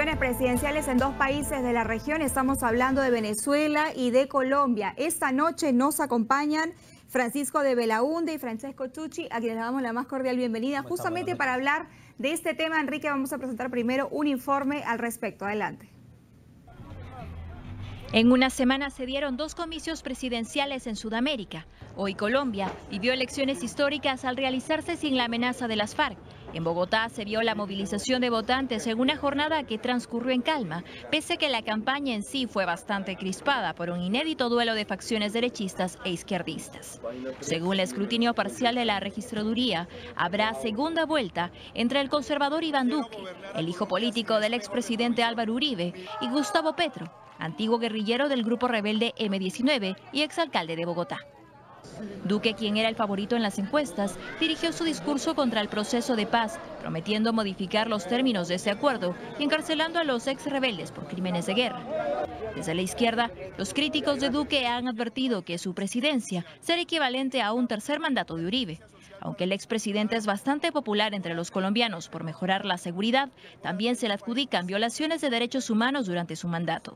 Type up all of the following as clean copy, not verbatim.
elecciones presidenciales en dos países de la región. Estamos hablando de Venezuela y de Colombia. Esta noche nos acompañan Francisco de Belaúnde y Francesco Tucci, a quienes le damos la más cordial bienvenida. Justamente para hablar de este tema, Enrique, vamos a presentar primero un informe al respecto. Adelante. En una semana se dieron dos comicios presidenciales en Sudamérica. Hoy Colombia vivió elecciones históricas al realizarse sin la amenaza de las FARC. En Bogotá se vio la movilización de votantes en una jornada que transcurrió en calma, pese a que la campaña en sí fue bastante crispada por un inédito duelo de facciones derechistas e izquierdistas. Según el escrutinio parcial de la registraduría, habrá segunda vuelta entre el conservador Iván Duque, el hijo político del expresidente Álvaro Uribe, y Gustavo Petro, antiguo guerrillero del grupo rebelde M-19 y exalcalde de Bogotá. Duque, quien era el favorito en las encuestas, dirigió su discurso contra el proceso de paz, prometiendo modificar los términos de ese acuerdo y encarcelando a los ex rebeldes por crímenes de guerra. Desde la izquierda, los críticos de Duque han advertido que su presidencia será equivalente a un tercer mandato de Uribe. Aunque el expresidente es bastante popular entre los colombianos por mejorar la seguridad, también se le adjudican violaciones de derechos humanos durante su mandato.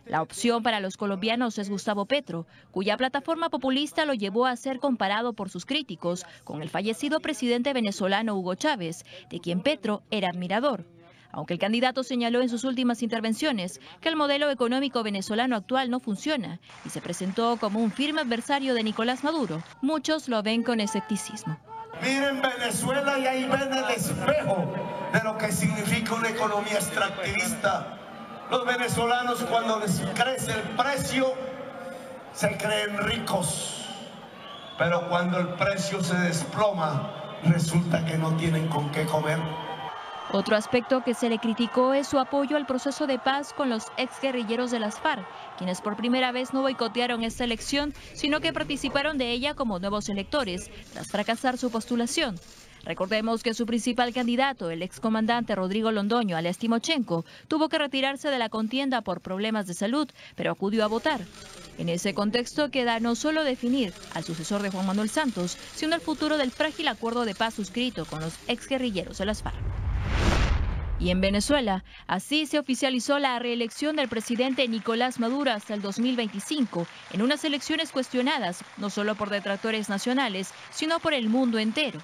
La opción para los colombianos es Gustavo Petro, cuya plataforma populista lo llevó a ser comparado por sus críticos con el fallecido presidente venezolano Hugo Chávez, de quien Petro era admirador. Aunque el candidato señaló en sus últimas intervenciones que el modelo económico venezolano actual no funciona y se presentó como un firme adversario de Nicolás Maduro, muchos lo ven con escepticismo. Miren Venezuela y ahí ven el espejo de lo que significa una economía extractivista. Los venezolanos, cuando les crece el precio, se creen ricos, pero cuando el precio se desploma, resulta que no tienen con qué comer. Otro aspecto que se le criticó es su apoyo al proceso de paz con los exguerrilleros de las FARC, quienes por primera vez no boicotearon esta elección, sino que participaron de ella como nuevos electores, tras fracasar su postulación. Recordemos que su principal candidato, el excomandante Rodrigo Londoño, alias Timochenko, tuvo que retirarse de la contienda por problemas de salud, pero acudió a votar. En ese contexto queda no solo definir al sucesor de Juan Manuel Santos, sino el futuro del frágil acuerdo de paz suscrito con los exguerrilleros de las FARC. Y en Venezuela, así se oficializó la reelección del presidente Nicolás Maduro hasta el 2025, en unas elecciones cuestionadas no solo por detractores nacionales, sino por el mundo entero.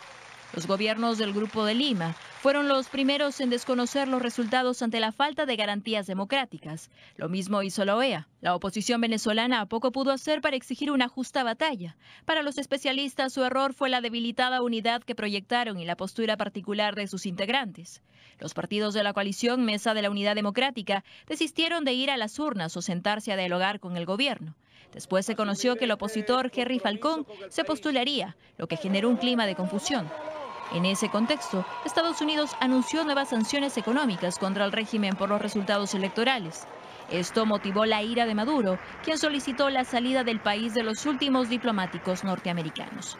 Los gobiernos del Grupo de Lima fueron los primeros en desconocer los resultados ante la falta de garantías democráticas. Lo mismo hizo la OEA. La oposición venezolana poco pudo hacer para exigir una justa batalla. Para los especialistas, su error fue la debilitada unidad que proyectaron y la postura particular de sus integrantes. Los partidos de la coalición Mesa de la Unidad Democrática desistieron de ir a las urnas o sentarse a dialogar con el gobierno. Después se conoció que el opositor Henry Falcón se postularía, lo que generó un clima de confusión. En ese contexto, Estados Unidos anunció nuevas sanciones económicas contra el régimen por los resultados electorales. Esto motivó la ira de Maduro, quien solicitó la salida del país de los últimos diplomáticos norteamericanos.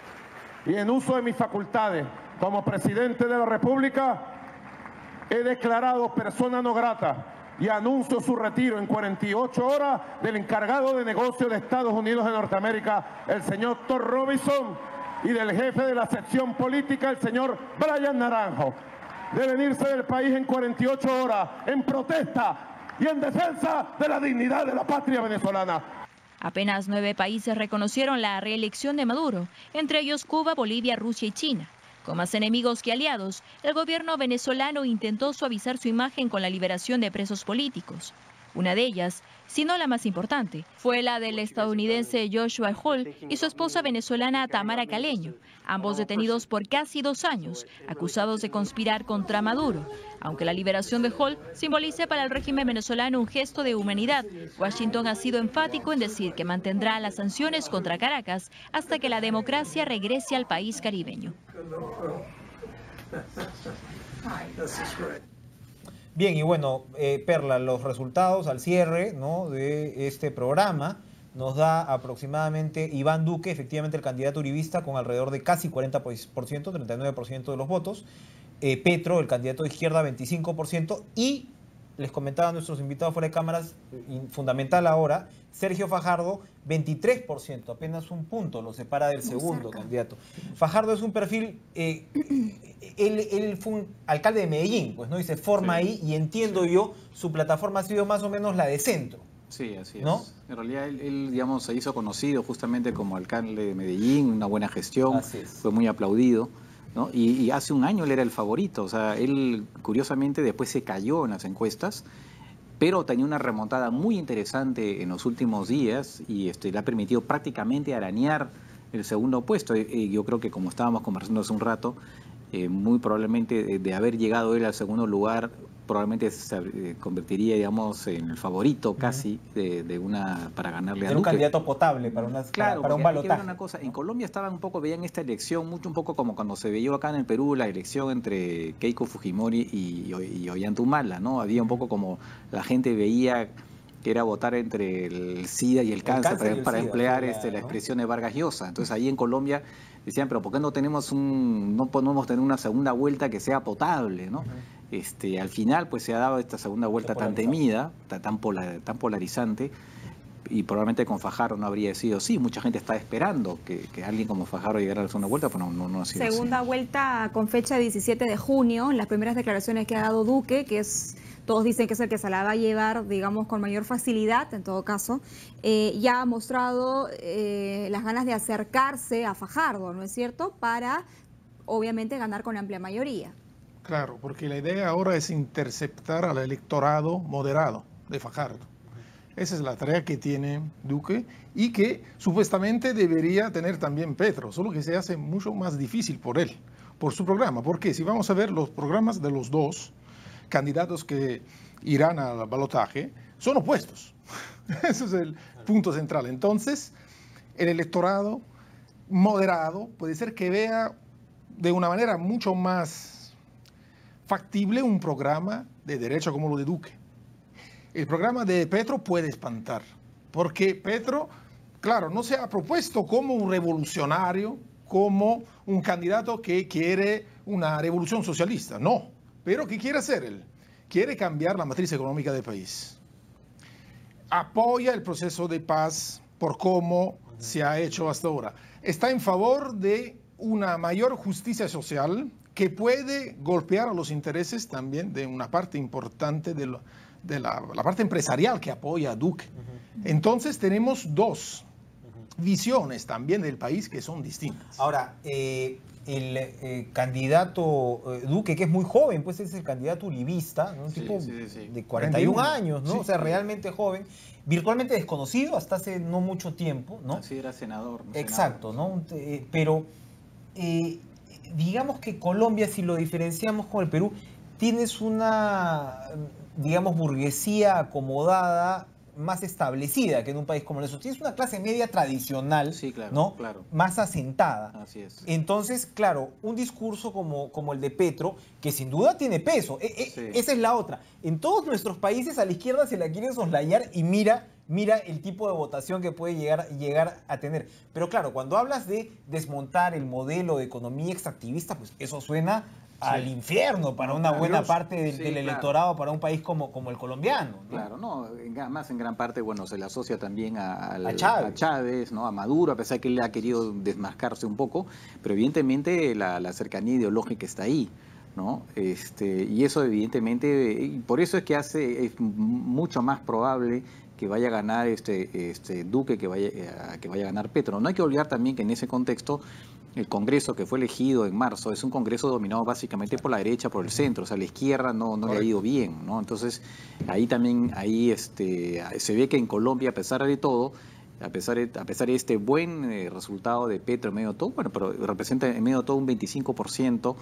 Y en uso de mis facultades como presidente de la República, he declarado persona no grata y anuncio su retiro en 48 horas del encargado de negocios de Estados Unidos de Norteamérica, el señor Thor Robinson, y del jefe de la sección política, el señor Brian Naranjo. Deben irse del país en 48 horas, en protesta y en defensa de la dignidad de la patria venezolana. Apenas 9 países reconocieron la reelección de Maduro, entre ellos Cuba, Bolivia, Rusia y China. Con más enemigos que aliados, el gobierno venezolano intentó suavizar su imagen con la liberación de presos políticos. Una de ellas, si no la más importante, fue la del estadounidense Joshua Hall y su esposa venezolana Tamara Caleño, ambos detenidos por casi 2 años, acusados de conspirar contra Maduro. Aunque la liberación de Hall simbolice para el régimen venezolano un gesto de humanidad, Washington ha sido enfático en decir que mantendrá las sanciones contra Caracas hasta que la democracia regrese al país caribeño. Bien, y bueno, Perla, los resultados al cierre, ¿no?, de este programa nos da aproximadamente Iván Duque, efectivamente el candidato uribista, con alrededor de casi 40%, 39% de los votos. Petro, el candidato de izquierda, 25%, y les comentaba a nuestros invitados fuera de cámaras, fundamental ahora, Sergio Fajardo, 23%, apenas un punto lo separa del segundo candidato. Fajardo es un perfil, él fue un alcalde de Medellín, pues, ¿no? Y se forma ahí, y entiendo yo, su plataforma ha sido más o menos la de centro. Sí, así es. ¿No? En realidad él, digamos, se hizo conocido justamente como alcalde de Medellín, una buena gestión, fue muy aplaudido, ¿no? Y hace un año él era el favorito, o sea, él curiosamente después se cayó en las encuestas, pero tenía una remontada muy interesante en los últimos días y le ha permitido prácticamente arañar el segundo puesto. Yo creo que, como estábamos conversando hace un rato, muy probablemente de haber llegado él al segundo lugar, probablemente se convertiría, digamos, en el favorito casi para ganarle a Duque. Era un candidato potable para un balotaje. Una cosa, en Colombia veían esta elección un poco como cuando se veía acá en el Perú la elección entre Keiko Fujimori y Ollanta Humala, ¿no? Había un poco como la gente veía que era votar entre el SIDA y el cáncer para emplear la expresión de Vargas Llosa. Entonces ahí en Colombia decían, pero ¿por qué no podemos tener una segunda vuelta que sea potable, ¿no? Al final pues se ha dado esta segunda vuelta tan temida, tan polarizante, y probablemente con Fajardo no habría sido así. Mucha gente está esperando que alguien como Fajardo llegara a la segunda vuelta, pero no ha sido segunda así. Vuelta con fecha 17 de junio, las primeras declaraciones que ha dado Duque, todos dicen que es el que se la va a llevar, digamos, con mayor facilidad, en todo caso, ya ha mostrado las ganas de acercarse a Fajardo, ¿no es cierto?, para, obviamente, ganar con amplia mayoría. Claro, porque la idea ahora es interceptar al electorado moderado de Fajardo. Esa es la tarea que tiene Duque y que supuestamente debería tener también Petro, solo que se hace mucho más difícil por él, por su programa. Porque si vamos a ver los programas de los dos candidatos que irán al balotaje, son opuestos. Ese es el punto central. Entonces, el electorado moderado puede ser que vea de una manera mucho más factible un programa de derecha como lo de Duque. El programa de Petro puede espantar, porque Petro, claro, no se ha propuesto como un revolucionario, como un candidato que quiere una revolución socialista, no. Pero ¿qué quiere hacer él? Quiere cambiar la matriz económica del país. Apoya el proceso de paz por cómo se ha hecho hasta ahora. Está en favor de una mayor justicia social que puede golpear a los intereses también de una parte importante de la parte empresarial que apoya a Duque. Entonces tenemos dos visiones también del país que son distintas. Ahora, el candidato Duque, que es muy joven, pues es el candidato uribista, ¿no? Un tipo de 41 años, ¿no? O sea, realmente joven, virtualmente desconocido hasta hace no mucho tiempo, ¿no? Así era senador. Exacto, ¿no? Pero digamos que Colombia, si lo diferenciamos con el Perú, tienes una, digamos, burguesía acomodada más establecida que en un país como el nuestro. Tienes una clase media tradicional, ¿no? Claro. Más asentada. Así es. Entonces, claro, un discurso como el de Petro, que sin duda tiene peso. Esa es la otra. En todos nuestros países a la izquierda se la quieren soslayar y mira el tipo de votación que puede llegar a tener. Pero claro, cuando hablas de desmontar el modelo de economía extractivista, pues eso suena al infierno para una buena parte del electorado, para un país como el colombiano, ¿no? Claro, no, más en gran parte, bueno, se le asocia también a Chávez, ¿no? A Maduro, a pesar que él ha querido desmarcarse un poco, pero evidentemente la cercanía ideológica está ahí, ¿no? Y eso evidentemente, por eso es que es mucho más probable que vaya a ganar Duque, que vaya a ganar Petro. No hay que olvidar también que en ese contexto el Congreso que fue elegido en marzo es un Congreso dominado básicamente por la derecha, por el centro, o sea, la izquierda no le ha ido bien, ¿no? Entonces, ahí también se ve que en Colombia, a pesar de todo, a pesar de este buen resultado de Petro en medio de todo, bueno, pero representa en medio de todo un 25%,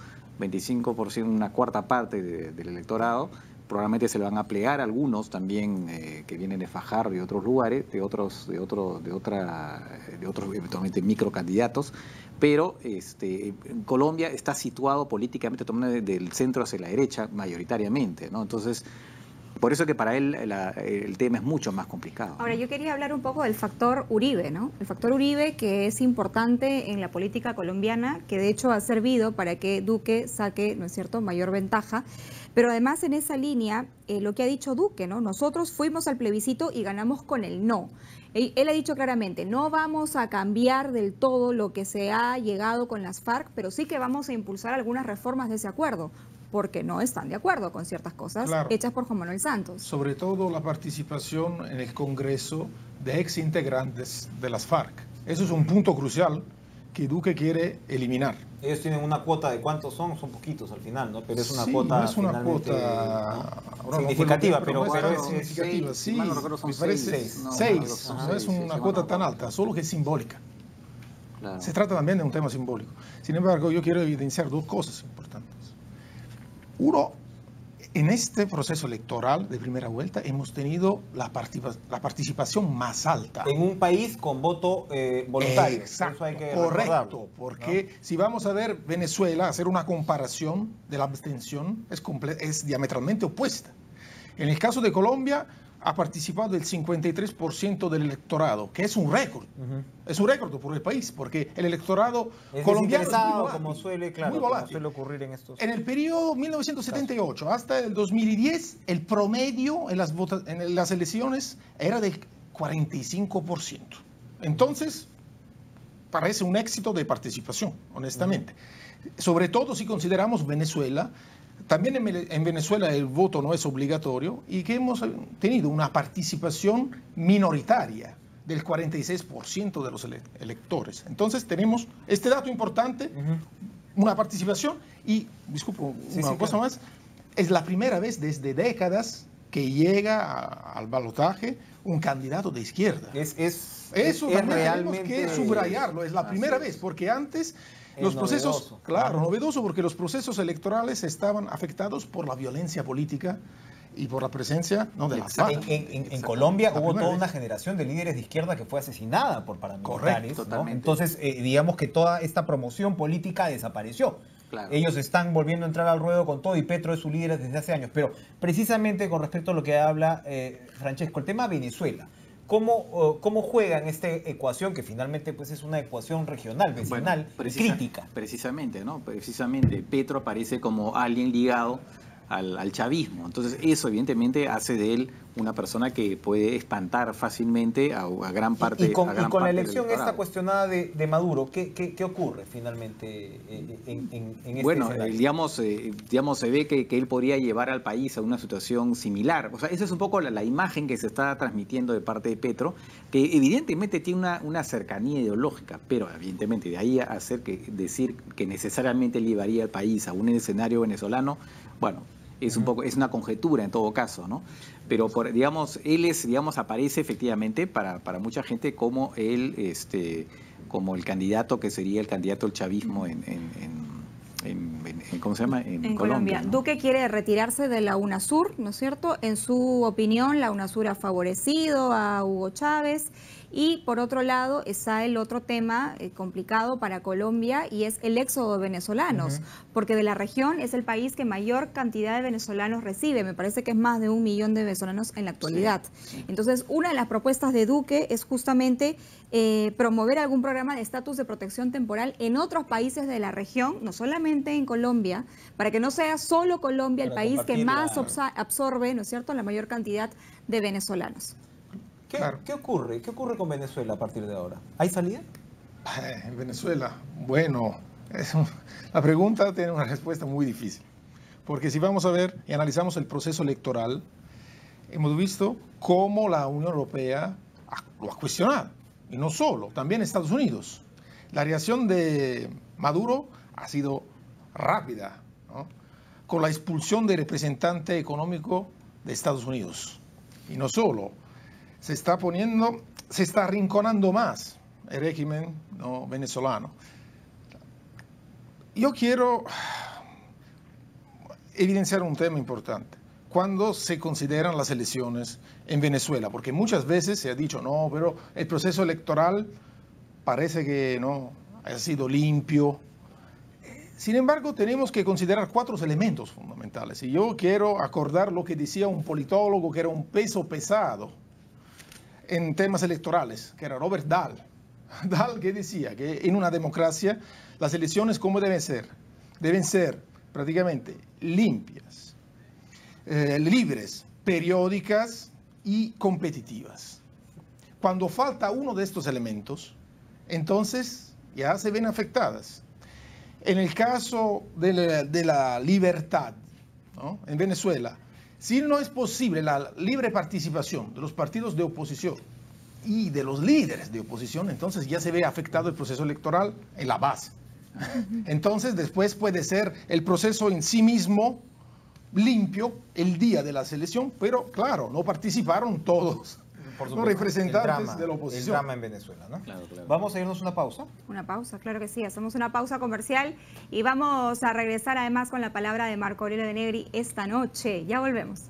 una cuarta parte del electorado. Probablemente se le van a plegar algunos también que vienen de Fajardo y de otros lugares, de otros eventualmente microcandidatos, pero Colombia está situado políticamente tomando del centro hacia la derecha mayoritariamente, ¿no? Entonces, por eso que para él el tema es mucho más complicado. Ahora, yo quería hablar un poco del factor Uribe, ¿no? El factor Uribe, que es importante en la política colombiana, que de hecho ha servido para que Duque saque, ¿no es cierto?, mayor ventaja. Pero además en esa línea, lo que ha dicho Duque, ¿no? Nosotros fuimos al plebiscito y ganamos con el no. Él ha dicho claramente, no vamos a cambiar del todo lo que se ha llegado con las FARC, pero sí que vamos a impulsar algunas reformas de ese acuerdo, porque no están de acuerdo con ciertas cosas hechas por Juan Manuel Santos. Sobre todo la participación en el Congreso de ex integrantes de las FARC. Eso es un punto crucial que Duque quiere eliminar. Ellos tienen una cuota de cuántos son poquitos al final, ¿no? Pero es una sí, cuota no es una cuota significativa, pero es significativa, sí, me parece 6, no es una cuota tan alta, solo que es simbólica. Claro. Se trata también de un tema simbólico. Sin embargo, yo quiero evidenciar dos cosas importantes. Uno, en este proceso electoral de primera vuelta hemos tenido la participación más alta. En un país con voto voluntario. Exacto, eso hay que correcto, porque ¿no? Si vamos a ver Venezuela, hacer una comparación de la abstención es diametralmente opuesta. En el caso de Colombia, ha participado el 53% del electorado, que es un récord. Es un récord por el país, porque el electorado colombiano es muy volátil, como suele, claro, como suele ocurrir en estos... En el periodo 1978 hasta el 2010, el promedio en las elecciones era del 45%. Entonces, parece un éxito de participación, honestamente. Sobre todo si consideramos Venezuela. También en Venezuela el voto no es obligatorio y que hemos tenido una participación minoritaria del 46% de los electores. Entonces tenemos este dato importante, una participación y, disculpe, una cosa más, es la primera vez desde décadas que llega al balotaje un candidato de izquierda. Eso también realmente tenemos que subrayarlo, es la primera vez, porque antes... Los procesos, novedoso. Claro, novedoso porque los procesos electorales estaban afectados por la violencia política y por la presencia de las FARC. En Colombia hubo toda una generación de líderes de izquierda que fue asesinada por paramilitares. Correcto, ¿no? Entonces, digamos que toda esta promoción política desapareció. Claro. Ellos están volviendo a entrar al ruedo con todo y Petro es su líder desde hace años. Pero precisamente con respecto a lo que habla Francesco, el tema Venezuela. ¿Cómo juega en esta ecuación que finalmente pues es una ecuación regional, vecinal, crítica? Precisamente, ¿no? Precisamente Petro aparece como alguien ligado al chavismo. Entonces eso evidentemente hace de él una persona que puede espantar fácilmente a gran parte y con la elección esta cuestionada de Maduro, ¿qué ocurre finalmente en este escenario? Digamos, se ve que él podría llevar al país a una situación similar. O sea, esa es un poco la imagen que se está transmitiendo de parte de Petro, que evidentemente tiene una cercanía ideológica, pero evidentemente de ahí a decir que necesariamente llevaría al país a un escenario venezolano, bueno, es una conjetura en todo caso, ¿no? Pero él aparece efectivamente para mucha gente como como el candidato que sería el candidato del chavismo ¿cómo se llama? En Colombia, ¿no? Duque quiere retirarse de la UNASUR, ¿no es cierto? En su opinión, la UNASUR ha favorecido a Hugo Chávez. Y por otro lado está el otro tema complicado para Colombia y es el éxodo de venezolanos, porque de la región es el país que mayor cantidad de venezolanos recibe, me parece que es más de 1 millón de venezolanos en la actualidad. Sí. Entonces, una de las propuestas de Duque es justamente promover algún programa de estatus de protección temporal en otros países de la región, no solamente en Colombia, para que no sea solo Colombia el país que más absorbe, ¿no es cierto?, la mayor cantidad de venezolanos. ¿Qué ocurre? ¿Qué ocurre con Venezuela a partir de ahora? ¿Hay salida? En Venezuela, bueno, la pregunta tiene una respuesta muy difícil. Porque si vamos a ver y analizamos el proceso electoral, hemos visto cómo la Unión Europea lo ha cuestionado. Y no solo, también Estados Unidos. La reacción de Maduro ha sido rápida, ¿no? Con la expulsión del representante económico de Estados Unidos. Y no solo. Se está arrinconando más el régimen venezolano. Yo quiero evidenciar un tema importante. Cuando se consideran las elecciones en Venezuela, porque muchas veces se ha dicho, no, pero el proceso electoral parece que no ha sido limpio. Sin embargo, tenemos que considerar 4 elementos fundamentales. Y yo quiero acordar lo que decía un politólogo que era un peso pesado en temas electorales, que era Robert Dahl. Dahl que decía que en una democracia las elecciones ¿cómo deben ser? Deben ser prácticamente limpias, libres, periódicas y competitivas. Cuando falta uno de estos elementos, entonces ya se ven afectadas. En el caso de la libertad, ¿no? En Venezuela, si no es posible la libre participación de los partidos de oposición y de los líderes de oposición, entonces ya se ve afectado el proceso electoral en la base. Entonces después puede ser el proceso en sí mismo limpio el día de la selección, pero claro, no participaron todos los representantes de la oposición. El drama en Venezuela, ¿no? Claro, claro. Vamos a irnos una pausa. Una pausa, claro que sí. Hacemos una pausa comercial y vamos a regresar además con la palabra de Marco Aurelio de Negri esta noche. Ya volvemos.